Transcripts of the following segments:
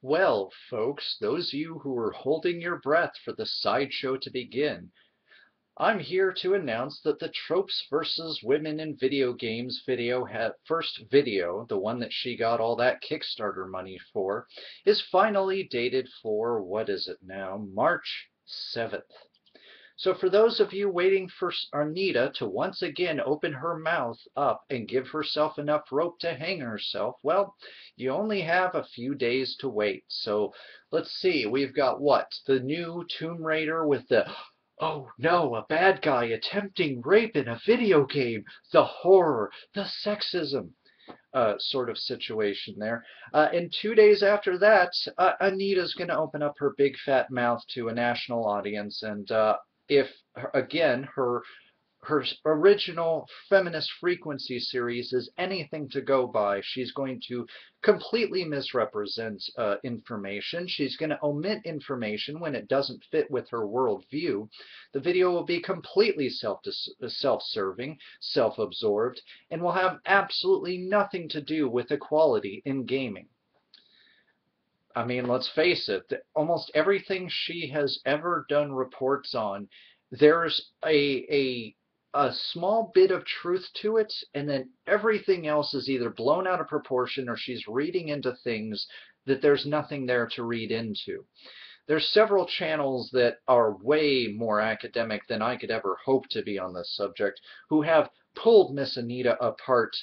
Well, folks, those of you who were holding your breath for the sideshow to begin, I'm here to announce that the Tropes versus Women in Video Games first video, the one that she got all that Kickstarter money for, is finally dated for, what is it now, March 7th. So for those of you waiting for Arnita to once again open her mouth up and give herself enough rope to hang herself, well, you only have a few days to wait. So let's see, we've got what? The new Tomb Raider with the, oh no, a bad guy attempting rape in a video game, the horror, the sexism. Sort of situation there. And 2 days after that, Anita's going to open up her big fat mouth to a national audience, and if again her original feminist frequency series is anything to go by, she's going to completely misrepresent information. She's going to omit information when it doesn't fit with her worldview. The video will be completely self-serving, self-absorbed, and will have absolutely nothing to do with equality in gaming. I mean, let's face it, almost everything she has ever done reports on, there's a small bit of truth to it, and then everything else is either blown out of proportion or she's reading into things that there's nothing there to read into. There's several channels that are way more academic than I could ever hope to be on this subject who have pulled Miss Anita apart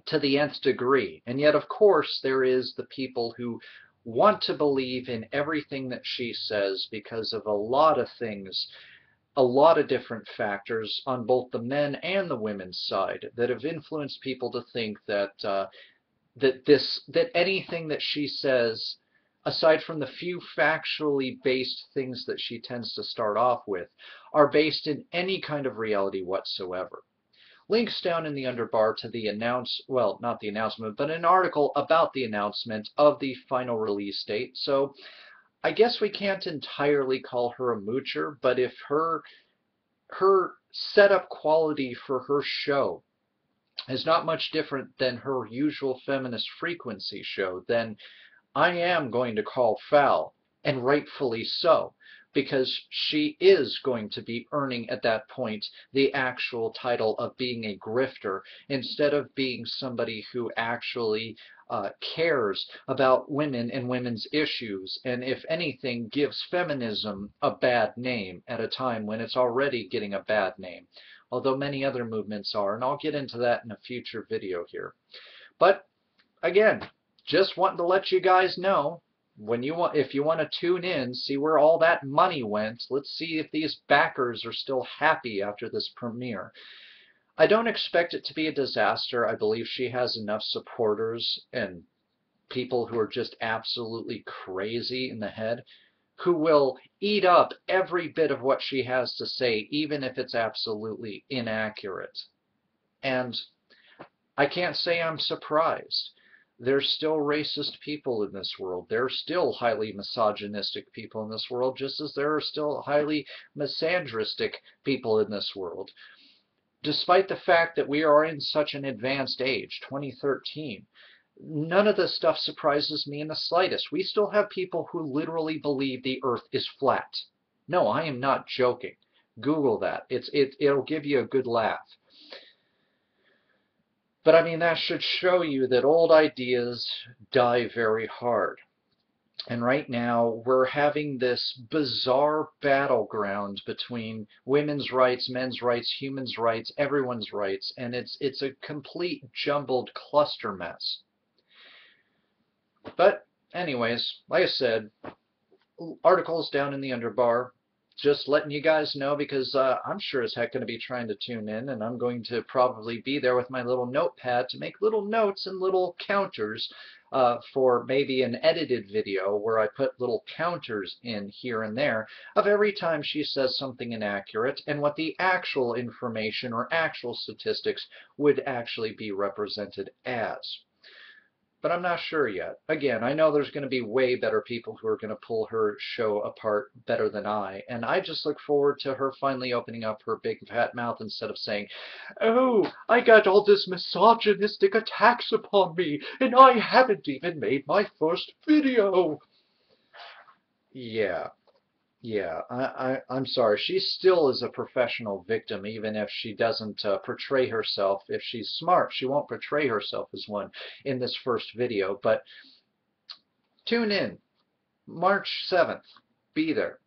to the nth degree. And yet, of course, there is the people who want to believe in everything that she says because of a lot of things, a lot of different factors on both the men and the women's side that have influenced people to think that that anything that she says, aside from the few factually based things that she tends to start off with, are based in any kind of reality whatsoever. Links down in the underbar to the well, not the announcement, but an article about the announcement of the final release date. So I guess we can't entirely call her a moocher, but if her setup quality for her show is not much different than her usual feminist frequency show, then I am going to call foul, and rightfully so, because she is going to be earning at that point the actual title of being a grifter instead of being somebody who actually cares about women and women's issues, and if anything gives feminism a bad name at a time when it's already getting a bad name, although many other movements are, and I'll get into that in a future video here. But again, just wanting to let you guys know, if you want to tune in, see where all that money went, let's see if these backers are still happy after this premiere. I don't expect it to be a disaster. I believe she has enough supporters and people who are just absolutely crazy in the head who will eat up every bit of what she has to say, even if it's absolutely inaccurate. And I can't say I'm surprised. There's still racist people in this world. There are still highly misogynistic people in this world, just as there are still highly misandristic people in this world. Despite the fact that we are in such an advanced age, 2013, none of this stuff surprises me in the slightest. We still have people who literally believe the earth is flat. No, I am not joking. Google that. It'll give you a good laugh. But I mean, that should show you that old ideas die very hard. And right now, we're having this bizarre battleground between women's rights, men's rights, humans' rights, everyone's rights, and it's a complete jumbled cluster mess. But anyways, like I said, articles down in the underbar, just letting you guys know, because I'm sure as heck going to be trying to tune in, and I'm going to probably be there with my little notepad to make little notes and little counters for maybe an edited video where I put little counters in here and there of every time she says something inaccurate and what the actual information or actual statistics would actually be represented as. but I'm not sure yet. Again, I know there's going to be way better people who are going to pull her show apart better than I, and I just look forward to her finally opening up her big fat mouth instead of saying, "Oh, I got all this misogynistic attacks upon me, and I haven't even made my first video." Yeah. Yeah, I'm sorry. She still is a professional victim, even if she doesn't portray herself. If she's smart, she won't portray herself as one in this first video. But tune in, March 7th. Be there.